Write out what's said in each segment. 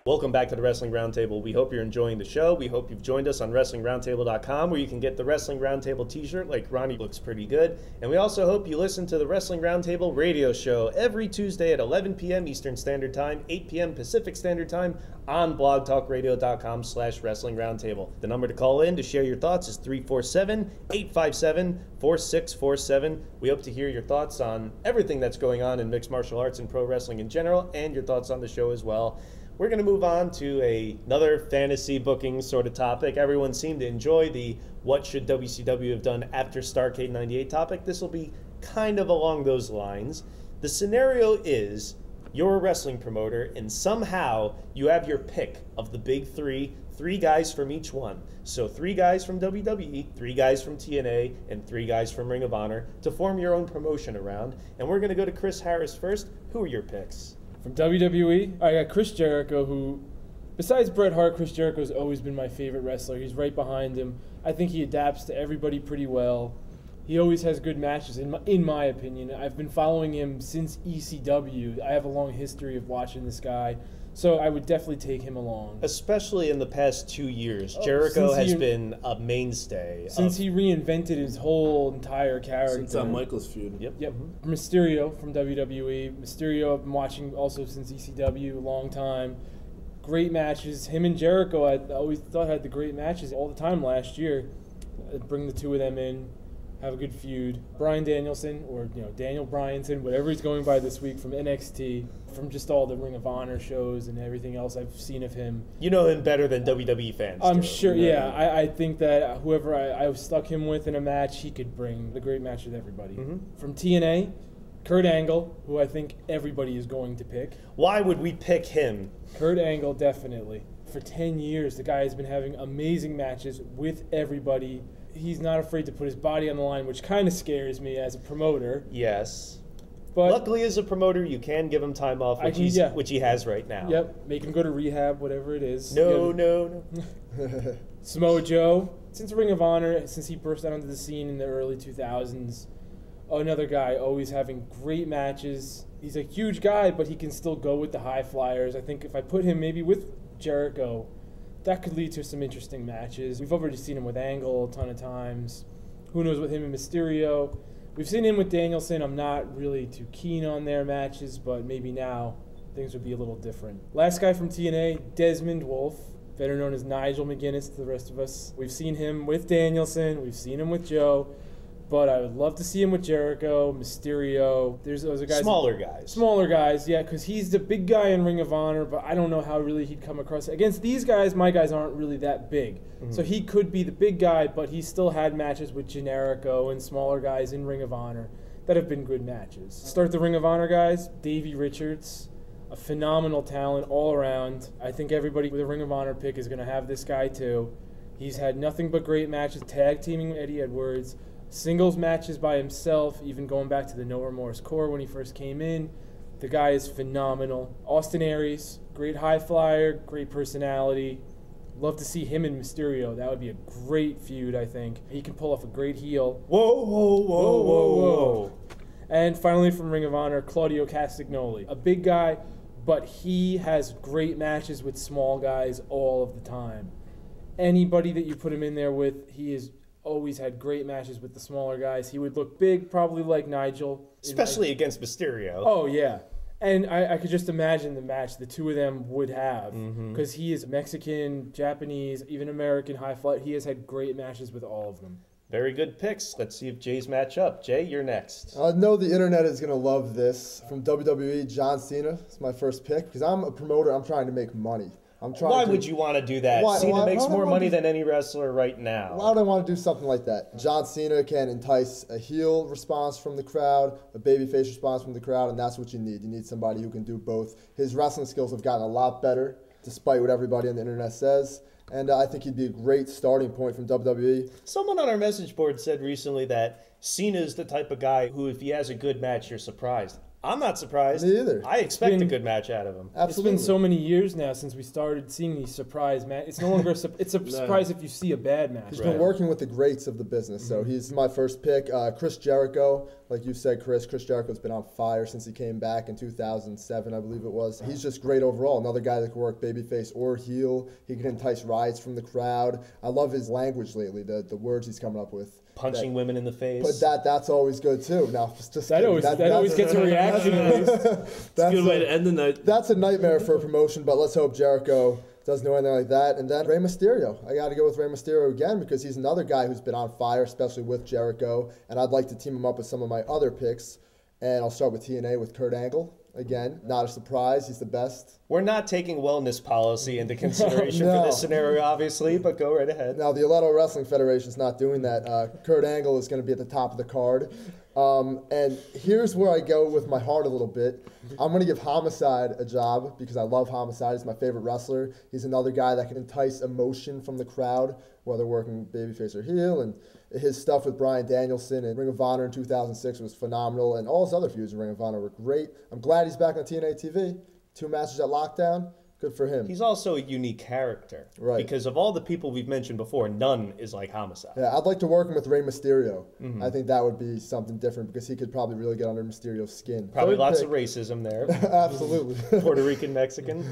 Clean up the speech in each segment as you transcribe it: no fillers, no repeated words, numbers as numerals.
Welcome back to the Wrestling Roundtable. We hope you're enjoying the show. We hope you've joined us on WrestlingRoundtable.com, where you can get the Wrestling Roundtable t-shirt, like Ronnie looks pretty good. And we also hope you listen to the Wrestling Roundtable radio show every Tuesday at 11 p.m. Eastern Standard Time, 8 p.m. Pacific Standard Time on blogtalkradio.com/Wrestling Roundtable. The number to call in to share your thoughts is 347-857-4647. We hope to hear your thoughts on everything that's going on in mixed martial arts and pro wrestling in general, and your thoughts on the show as well. We're going to move on to another fantasy booking sort of topic. Everyone seemed to enjoy the what should WCW have done after Starrcade 98 topic. This will be kind of along those lines. The scenario is you're a wrestling promoter and somehow you have your pick of the big three guys from each one. So 3 guys from WWE, 3 guys from TNA, and 3 guys from Ring of Honor to form your own promotion around. And we're going to go to Chris Harris first. Who are your picks? From WWE, I got Chris Jericho, who, besides Bret Hart, Chris Jericho's always been my favorite wrestler. He's right behind him. I think he adapts to everybody pretty well. He always has good matches, in my opinion. I've been following him since ECW. I have a long history of watching this guy, so I would definitely take him along. Especially in the past 2 years, Jericho has been a mainstay. Since he reinvented his whole entire character. Since Michael's feud. Yep. Mm-hmm. Mysterio from WWE. Mysterio, I've been watching also since ECW, a long time. Great matches. Him and Jericho, I always thought had the great matches all the time last year. Bring the two of them in. Have a good feud. Bryan Danielson, or Daniel Bryanson, whatever he's going by this week, from NXT, from just all the Ring of Honor shows and everything else I've seen of him. You know him better than WWE fans. I'm sure, yeah. I think that whoever I stuck him with in a match, he could bring the great match with everybody. Mm-hmm. From TNA, Kurt Angle, who I think everybody is going to pick. Why would we pick him? Kurt Angle, definitely. For 10 years, the guy has been having amazing matches with everybody. He's not afraid to put his body on the line, which kind of scares me as a promoter. Yes. But luckily, as a promoter, you can give him time off, which he has right now. Yep. Make him go to rehab, whatever it is. No. Samoa Joe, since Ring of Honor, since he burst out onto the scene in the early 2000s, another guy always having great matches. He's a huge guy, but he can still go with the high flyers. I think if I put him maybe with Jericho, that could lead to some interesting matches. We've already seen him with Angle a ton of times. Who knows with him and Mysterio. We've seen him with Danielson. I'm not really too keen on their matches, but maybe now things would be a little different. Last guy from TNA, Desmond Wolfe, better known as Nigel McGuinness to the rest of us. We've seen him with Danielson. We've seen him with Joe. But I would love to see him with Jericho, Mysterio. Those are guys. Smaller guys. Smaller guys, yeah, because he's the big guy in Ring of Honor, but I don't know how really he'd come across. Against these guys, my guys aren't really that big. Mm-hmm. So he could be the big guy, but he still had matches with Generico and smaller guys in Ring of Honor that have been good matches. Start the Ring of Honor guys, Davey Richards, a phenomenal talent all around. I think everybody with a Ring of Honor pick is going to have this guy too. He's had nothing but great matches, tag teaming with Eddie Edwards, singles matches by himself, even going back to the No Remorse Core when he first came in. The guy is phenomenal. Austin Aries, great high flyer, great personality. Love to see him and Mysterio. That would be a great feud, I think. He can pull off a great heel. Whoa. And finally from Ring of Honor, Claudio Castagnoli. A big guy, but he has great matches with small guys all of the time. Anybody that you put him in there with, he is always had great matches with the smaller guys. He would look big, probably like Nigel. Especially against Mysterio. Oh, yeah. And I could just imagine the match the two of them would have. Because he is Mexican, Japanese, even American high flight. He has had great matches with all of them. Very good picks. Let's see if Jay's match up. Jay, you're next. I know the internet is going to love this. From WWE, John Cena is my first pick. Because I'm a promoter, I'm trying to make money. Why would you want to do that? Cena makes more money than any wrestler right now. Why would I want to do something like that? John Cena can entice a heel response from the crowd, a babyface response from the crowd, and that's what you need. You need somebody who can do both. His wrestling skills have gotten a lot better, despite what everybody on the internet says. And I think he'd be a great starting point from WWE. Someone on our message board said recently that Cena's the type of guy who, if he has a good match, you're surprised. I'm not surprised. Me either. I expect a been- good match out of him. Absolutely. It's been so many years now since we started seeing these surprise matches. It's no longer it's a surprise if you see a bad match. He's Right. been working with the greats of the business, so he's my first pick. Chris Jericho, like you said, Chris Jericho's been on fire since he came back in 2007, I believe it was. He's just great overall. Another guy that can work babyface or heel. He can entice riots from the crowd. I love his language lately, the words he's coming up with. Punching women in the face. But that's always good too. Now, just That always gets a reaction. It's a good way to end the night. That's a nightmare for a promotion, but let's hope Jericho doesn't do anything like that. And then Rey Mysterio. I got to go with Rey Mysterio again because he's another guy who's been on fire, especially with Jericho. And I'd like to team him up with some of my other picks. And I'll start with TNA with Kurt Angle. Again, not a surprise. He's the best. We're not taking wellness policy into consideration No. for this scenario, obviously, but go right ahead. Now, the Aledo Wrestling Federation's not doing that. Kurt Angle is going to be at the top of the card. And here's where I go with my heart a little bit. I'm going to give Homicide a job because I love Homicide. He's my favorite wrestler. He's another guy that can entice emotion from the crowd, whether working babyface or heel. And his stuff with Bryan Danielson and Ring of Honor in 2006 was phenomenal. And all his other feuds in Ring of Honor were great. I'm glad he's back on TNA TV. 2 matches at Lockdown. Good for him. He's also a unique character. Right. Because of all the people we've mentioned before, none is like Homicide. Yeah, I'd like to work him with Rey Mysterio. I think that would be something different because he could probably really get under Mysterio's skin. Probably Third lots pick. of racism there. Absolutely. Puerto Rican, Mexican.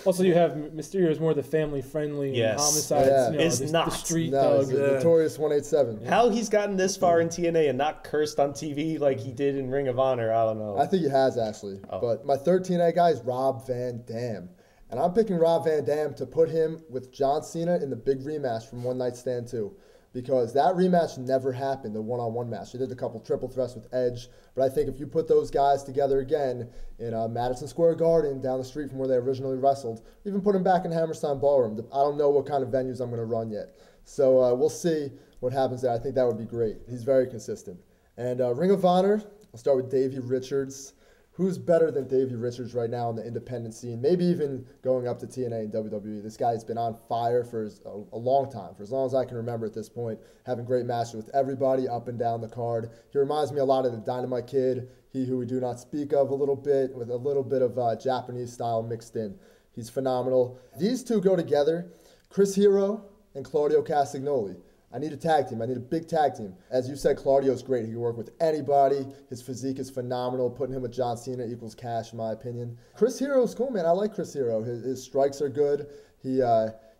Also, you have Mysterio is more the family-friendly. Yes. And Homicide Yeah. is Is the not. street No, thug. he's a notorious 187. How he's gotten this far in TNA and not cursed on TV like he did in Ring of Honor, I don't know. I think he has, actually. But my third TNA guy is Rob Van Dam. And I'm picking Rob Van Dam to put him with John Cena in the big rematch from One Night Stand 2. Because that rematch never happened, the one-on-one match. They did a couple triple threats with Edge. But I think if you put those guys together again in Madison Square Garden down the street from where they originally wrestled, even put them back in Hammerstein Ballroom. I don't know what kind of venues I'm going to run yet. So we'll see what happens there. I think that would be great. He's very consistent. And Ring of Honor, I'll start with Davey Richards. Who's better than Davey Richards right now on the independent scene? Maybe even going up to TNA and WWE. This guy's been on fire for a long time, for as long as I can remember at this point, having great matches with everybody up and down the card. He reminds me a lot of the Dynamite Kid, he who we do not speak of a little bit, with a little bit of Japanese style mixed in. He's phenomenal. These two go together, Chris Hero and Claudio Castagnoli. I need a tag team. I need a big tag team. As you said, Claudio's great. He can work with anybody. His physique is phenomenal. Putting him with John Cena equals cash, in my opinion. Chris Hero's cool, man. I like Chris Hero. His strikes are good. He's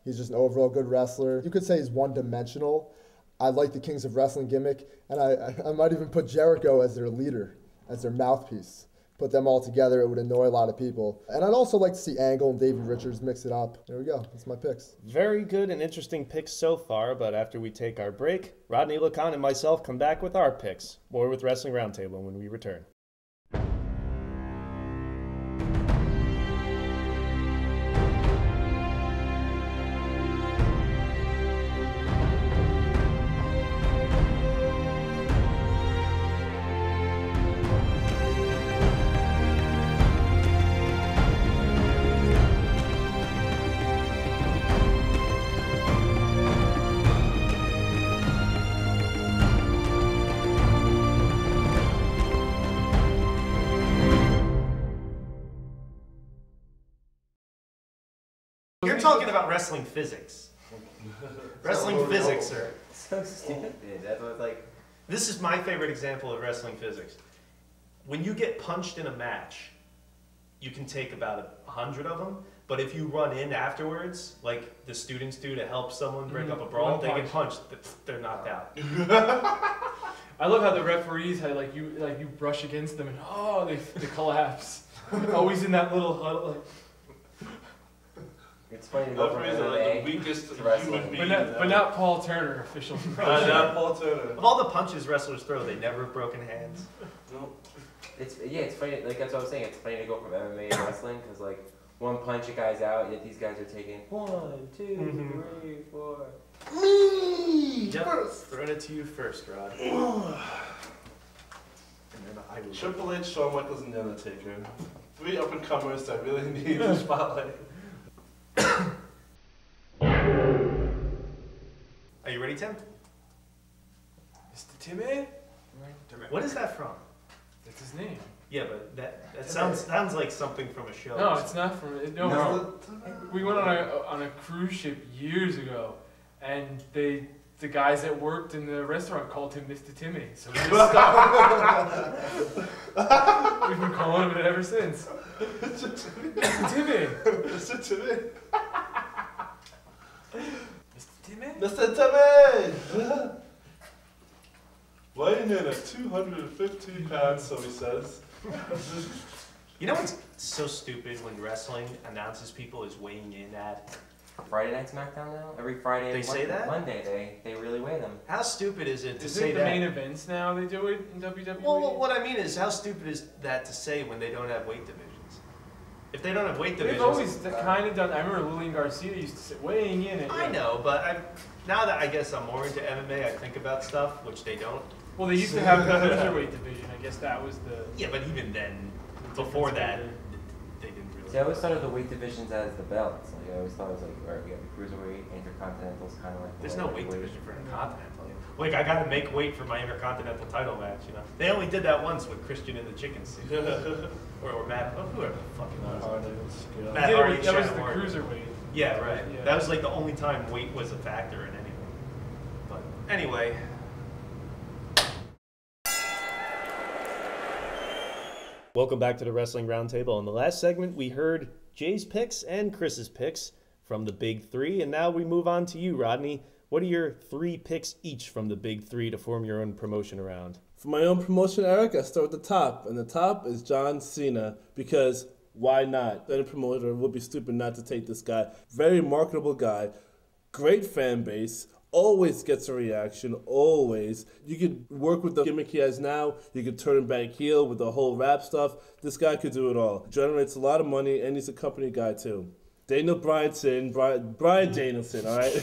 just an overall good wrestler. You could say he's one-dimensional. I like the Kings of Wrestling gimmick, and I might even put Jericho as their leader, as their mouthpiece. Put them all together, it would annoy a lot of people. And I'd also like to see Angle and Davey Richards mix it up. There we go. That's my picks. Very good and interesting picks so far, but after we take our break, Rodney Lacan and myself come back with our picks. More with Wrestling Roundtable when we return. You're talking about wrestling physics. Wrestling physics, sir. So stupid. That's what it's like. This is my favorite example of wrestling physics. When you get punched in a match, you can take about 100 of them, but if you run in afterwards, like the students do to help someone break up a brawl, they get punched, they're knocked out. I love how the referees had like you brush against them and they collapse. Always in that little huddle. Like. It's funny to go from Referees are like MMA the weakest to human wrestling. being. But not Paul Turner, official. Not Paul Turner. Of all the punches wrestlers throw, they never have broken hands. No. It's funny. Like that's what I was saying. It's funny to go from MMA to wrestling because like one punch a guy's out, yet these guys are taking 1, 2, 3, 4. Yep. Throwing it to you first, Rod. And then I will. Triple H, Shawn Michaels, and The Undertaker. 3 up and comers that really need the spotlight. Are you ready, Tim? Mr. Timmy? What is that from? That's his name. Yeah, but that sounds like something from a show. No, it's not from. No. No. We went on a cruise ship years ago, and the guys that worked in the restaurant called him Mr. Timmy. So we just stopped. We've been calling him it ever since. Mr. Timmy. Mr. Timmy. Mr. Timmy. Mr. Timmy. Weighing in at 215 pounds, so he says. You know what's so stupid when wrestling announces people as weighing in at? Friday Night SmackDown now? Every Friday They and say that? Monday they really weigh them. How stupid is it to Is say it the that? main events now they do it in WWE? Well, what I mean is, how stupid is that to say when they don't have weight divisions? If they don't have weight divisions, They've always kind of done. I remember Lillian Garcia used to say weighing in at. I know, but now that I guess I'm more into MMA, I think about stuff which they don't. Well, they used to have the cruiserweight division. I guess that was the. Yeah, but even then, before that, they didn't really. See, I always thought of the weight divisions as the belts. Like I always thought it was like, alright, we got the cruiserweight, intercontinental's kind of like. There's no weight division for Intercontinental. Like, I gotta make weight for my Intercontinental title match, you know? They only did that once with Christian in the chicken suit. or Matt, whoever the fuck it was. Matt Yeah, Hardy, that was Shannon the Moore. cruiserweight. Yeah, right. Yeah. That was like the only time weight was a factor in anything. But anyway. Welcome back to the Wrestling Roundtable. In the last segment, we heard Jay's picks and Chris's picks from the Big Three. And now we move on to you, Rodney. What are your 3 picks each from the Big Three to form your own promotion around? For my own promotion, Eric, I start with the top. And the top is John Cena because why not? Any promoter would be stupid not to take this guy. Very marketable guy. Great fan base. Always gets a reaction, always. You could work with the gimmick he has now. You could turn him back heel with the whole rap stuff. This guy could do it all. Generates a lot of money, and he's a company guy, too. Daniel Brian Danielson, all right?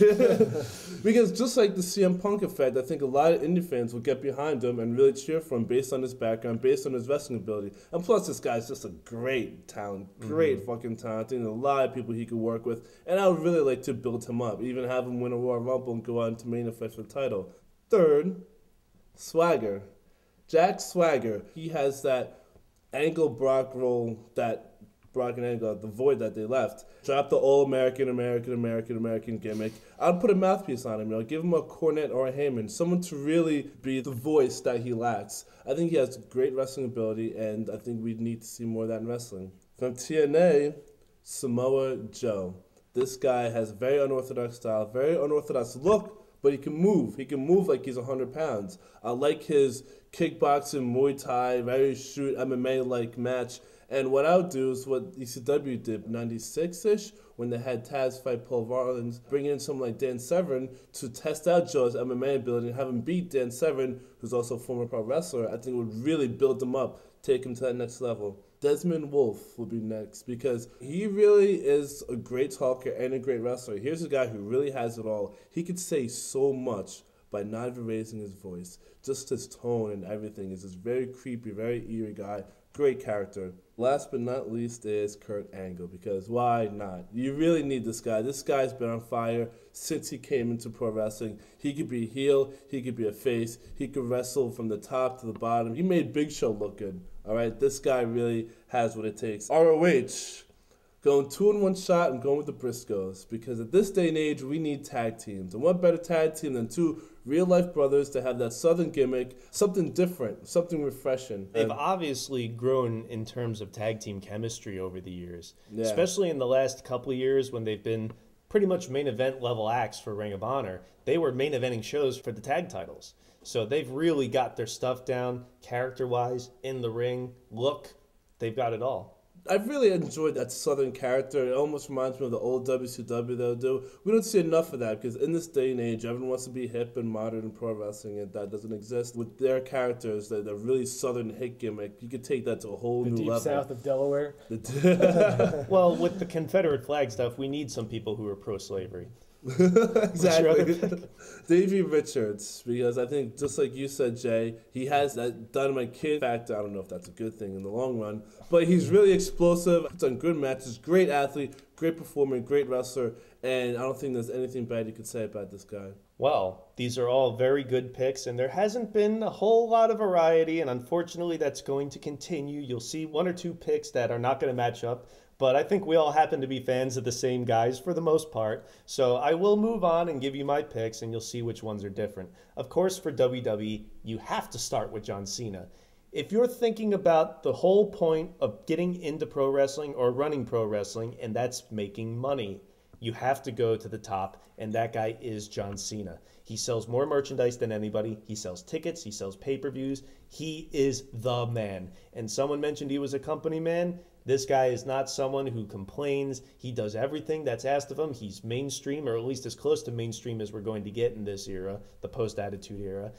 Because just like the CM Punk effect, I think a lot of indie fans will get behind him and really cheer for him based on his background, based on his wrestling ability. And plus, this guy's just a great talent, great fucking talent. I think there's a lot of people he could work with. And I would really like to build him up, even have him win a Royal Rumble and go on to main event for the title. Third, Swagger. Jack Swagger. He has that Angle Brock role that Brock and Angle, the void that they left. Drop the all-American gimmick. I'd put a mouthpiece on him, give him a Cornette or a Heyman, someone to really be the voice that he lacks. I think he has great wrestling ability, and I think we need to see more of that in wrestling. From TNA, Samoa Joe. This guy has a very unorthodox style, very unorthodox look, but he can move. He can move like he's 100 pounds. I like his kickboxing, Muay Thai, very shoot MMA-like match. And what I would do is what ECW did 96-ish when they had Taz fight Paul Rollins, bring in someone like Dan Severn to test out Joe's MMA ability and have him beat Dan Severn, who's also a former pro wrestler. I think it would really build him up, take him to that next level. Desmond Wolfe will be next because he really is a great talker and a great wrestler. Here's a guy who really has it all. He could say so much by not even raising his voice. Just his tone and everything is this very creepy, very eerie guy. Great character. Last but not least is Kurt Angle, because why not? You really need this guy. This guy's been on fire since he came into pro wrestling. He could be a heel, he could be a face, he could wrestle from the top to the bottom. He made Big Show look good, all right? This guy really has what it takes. ROH, going 2-in-1 shot and going with the Briscoes, because at this day and age, we need tag teams. And what better tag team than 2 real-life brothers to have that Southern gimmick, something different, something refreshing. They've obviously grown in terms of tag team chemistry over the years, Yeah. especially in the last couple of years when they've been pretty much main event level acts for Ring of Honor. They were main eventing shows for the tag titles. So they've really got their stuff down, character-wise, in the ring, look, they've got it all. I've really enjoyed that Southern character. It almost reminds me of the old WCW they'll do. We don't see enough of that because in this day and age, everyone wants to be hip and modern in pro wrestling, and that doesn't exist. With their characters, the really Southern hit gimmick, you could take that to a whole The new deep level. south of Delaware. Well, with the Confederate flag stuff, we need some people who are pro-slavery. Exactly. Davey Richards, because I think just like you said, Jay, he has that Dynamite Kid factor. I don't know if that's a good thing in the long run, but he's really explosive, puts on good matches, great athlete, great performer, great wrestler, and I don't think there's anything bad you could say about this guy. Well, these are all very good picks, and there hasn't been a whole lot of variety, and unfortunately that's going to continue. You'll see one or two picks that are not going to match up, but I think we all happen to be fans of the same guys for the most part. So I will move on and give you my picks, and you'll see which ones are different. Of course, for WWE, you have to start with John Cena. If you're thinking about the whole point of getting into pro wrestling or running pro wrestling, and that's making money, you have to go to the top, and that guy is John Cena. He sells more merchandise than anybody. He sells tickets. He sells pay-per-views. He is the man. And someone mentioned he was a company man. This guy is not someone who complains. He does everything that's asked of him. He's mainstream, or at least as close to mainstream as we're going to get in this era, the post-Attitude Era.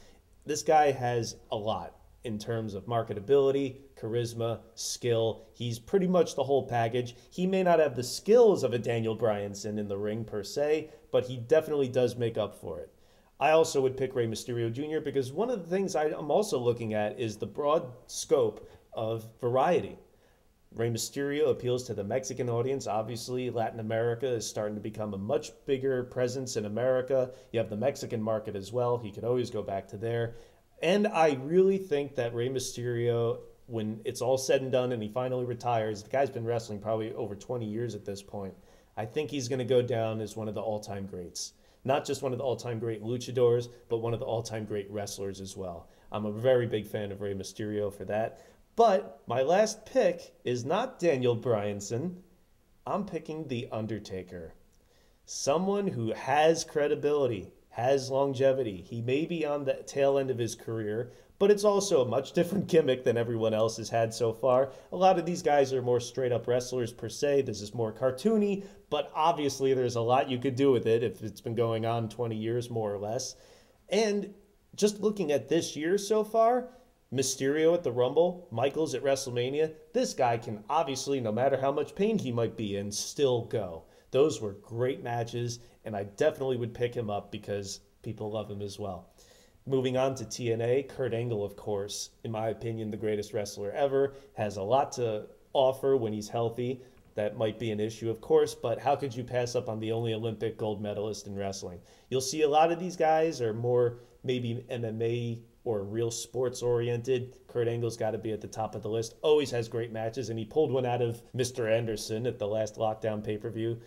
This guy has a lot in terms of marketability, charisma, skill. He's pretty much the whole package. He may not have the skills of a Daniel Bryanson in the ring per se, but he definitely does make up for it. I also would pick Rey Mysterio Jr. because one of the things I'm also looking at is the broad scope of variety. Rey Mysterio appeals to the Mexican audience. Obviously, Latin America is starting to become a much bigger presence in America. You have the Mexican market as well. He could always go back to there. And I really think that Rey Mysterio, when it's all said and done and he finally retires, the guy's been wrestling probably over 20 years at this point. I think he's going to go down as one of the all-time greats. Not just one of the all-time great luchadors, but one of the all-time great wrestlers as well. I'm a very big fan of Rey Mysterio for that. But my last pick is not Daniel Bryanson. I'm picking The Undertaker. Someone who has credibility, has longevity. He may be on the tail end of his career, but it's also a much different gimmick than everyone else has had so far. A lot of these guys are more straight-up wrestlers per se. This is more cartoony, but obviously there's a lot you could do with it if it's been going on 20 years more or less. And just looking at this year so far, Mysterio at the Rumble, Michaels at WrestleMania, this guy can obviously, no matter how much pain he might be in, still go. Those were great matches, and I definitely would pick him up because people love him as well. Moving on to TNA, Kurt Angle, of course, in my opinion, the greatest wrestler ever, has a lot to offer when he's healthy. That might be an issue, of course, but how could you pass up on the only Olympic gold medalist in wrestling? You'll see a lot of these guys are more maybe MMA or real sports-oriented. Kurt Angle's got to be at the top of the list. Always has great matches, and he pulled one out of Mr. Anderson at the last Lockdown pay-per-view.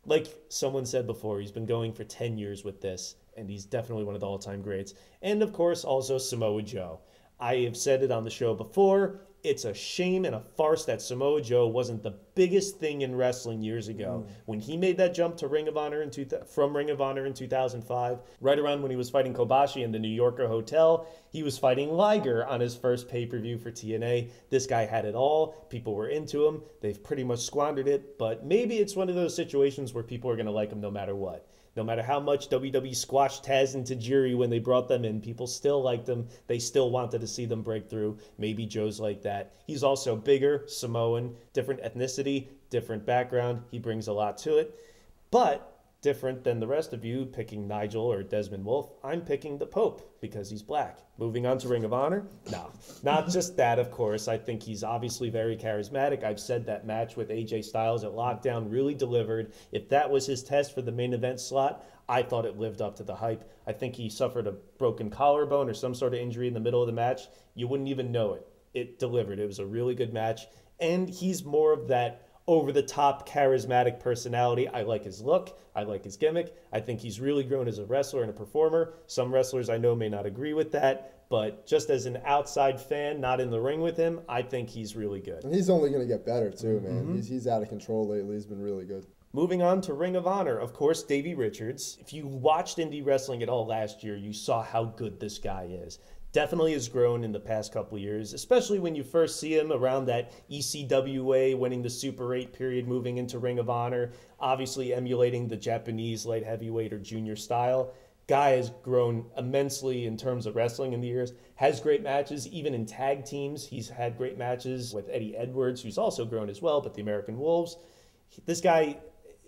Like someone said before, he's been going for 10 years with this, and he's definitely one of the all-time greats. And, of course, also Samoa Joe. I have said it on the show before, it's a shame and a farce that Samoa Joe wasn't the biggest thing in wrestling years ago. When he made that jump to Ring of Honor from Ring of Honor in 2005, right around when he was fighting Kobashi in the New Yorker Hotel, he was fighting Liger on his first pay-per-view for TNA. This guy had it all. People were into him. They've pretty much squandered it, but maybe it's one of those situations where people are going to like him no matter what. No matter how much WWE squashed Taz and Tajiri when they brought them in, people still liked them. They still wanted to see them break through. Maybe Joe's like that. He's also bigger, Samoan, different ethnicity, different background. He brings a lot to it. But different than the rest of you picking Nigel or Desmond Wolfe, I'm picking the Pope because he's black. Moving on to Ring of Honor? No, not just that, of course. I think he's obviously very charismatic. I've said that match with AJ Styles at Lockdown really delivered. If that was his test for the main event slot, I thought it lived up to the hype. I think he suffered a broken collarbone or some sort of injury in the middle of the match. You wouldn't even know it. It delivered. It was a really good match. And he's more of that over-the-top charismatic personality. I like his look. I like his gimmick. I think he's really grown as a wrestler and a performer. Some wrestlers I know may not agree with that, but just as an outside fan, not in the ring with him, I think he's really good. And he's only going to get better too, man. He's out of control lately. He's been really good. Moving on to Ring of Honor, of course, Davey Richards. If you watched indie wrestling at all last year, you saw how good this guy is. Definitely has grown in the past couple years, especially when you first see him around that ECWA, winning the Super 8 period, moving into Ring of Honor, obviously emulating the Japanese light heavyweight or junior style. Guy has grown immensely in terms of wrestling in the years, has great matches, even in tag teams. He's had great matches with Eddie Edwards, who's also grown as well, but the American Wolves. This guy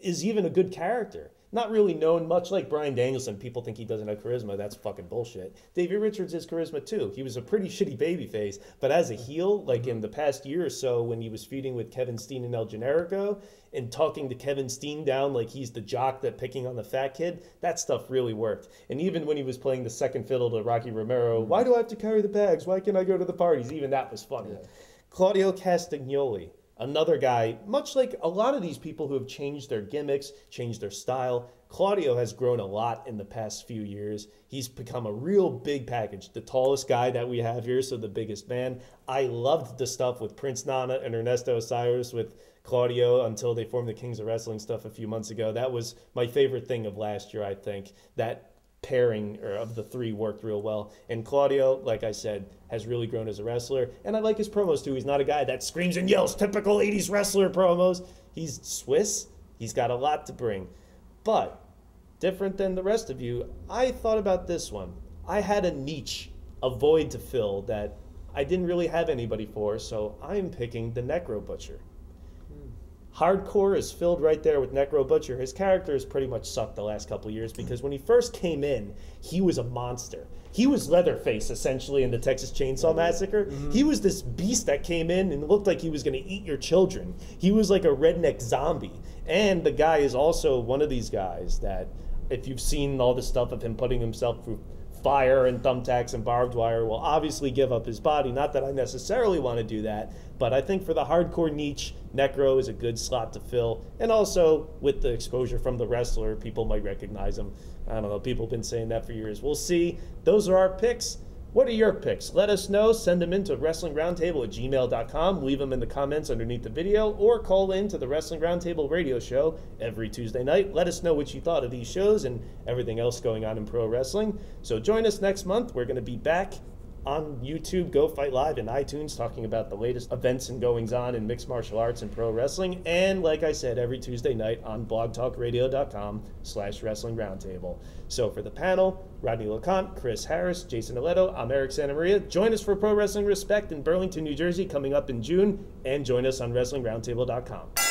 is even a good character. not really known, much like Bryan Danielson. People think he doesn't have charisma. That's fucking bullshit. Davey Richards has charisma too. He was a pretty shitty babyface, but as a heel, like in the past year or so when he was feuding with Kevin Steen and El Generico and talking to Kevin Steen down like he's the jock that picking on the fat kid, that stuff really worked. And even when he was playing the second fiddle to Rocky Romero, why do I have to carry the bags? Why can't I go to the parties? Even that was funny. Yeah. Claudio Castagnoli, another guy, much like a lot of these people who have changed their gimmicks, changed their style, Claudio has grown a lot in the past few years. He's become a real big package, the tallest guy that we have here, so the biggest man. I loved the stuff with Prince Nana and Ernesto Osiris with Claudio until they formed the Kings of Wrestling stuff a few months ago. That was my favorite thing of last year, I think. That pairing of the three worked real well. And Claudio, like I said, has really grown as a wrestler. And I like his promos too. He's not a guy that screams and yells, typical 80s wrestler promos. He's Swiss. He's got a lot to bring. But different than the rest of you, I thought about this one. I had a niche, a void to fill that I didn't really have anybody for, so I'm picking the Necro Butcher. Hardcore is filled right there with Necro Butcher. His character has pretty much sucked the last couple of years because when he first came in, he was a monster. He was Leatherface, essentially, in the Texas Chainsaw Massacre. Mm-hmm. He was this beast that came in and looked like he was going to eat your children. He was like a redneck zombie. And the guy is also one of these guys that, if you've seen all the stuff of him putting himself through fire and thumbtacks and barbed wire, will obviously give up his body. Not that I necessarily want to do that, but I think for the hardcore niche, Necro is a good slot to fill. And also, with the exposure from the wrestler, people might recognize him. I don't know, people have been saying that for years. We'll see. Those are our picks. What are your picks? Let us know. Send them in to WrestlingRoundtable@gmail.com. Leave them in the comments underneath the video, or call in to the Wrestling Roundtable radio show every Tuesday night. Let us know what you thought of these shows and everything else going on in pro wrestling. So join us next month. We're going to be back on YouTube, Go Fight Live, and iTunes, talking about the latest events and goings-on in mixed martial arts and pro wrestling. And like I said, every Tuesday night on blogtalkradio.com/Wrestling Roundtable. So for the panel, Rodney Lacan, Chris Harris, Jason Aledo, I'm Eric Santamaria. Join us for Pro Wrestling Respect in Burlington, New Jersey, coming up in June, and join us on WrestlingRoundtable.com.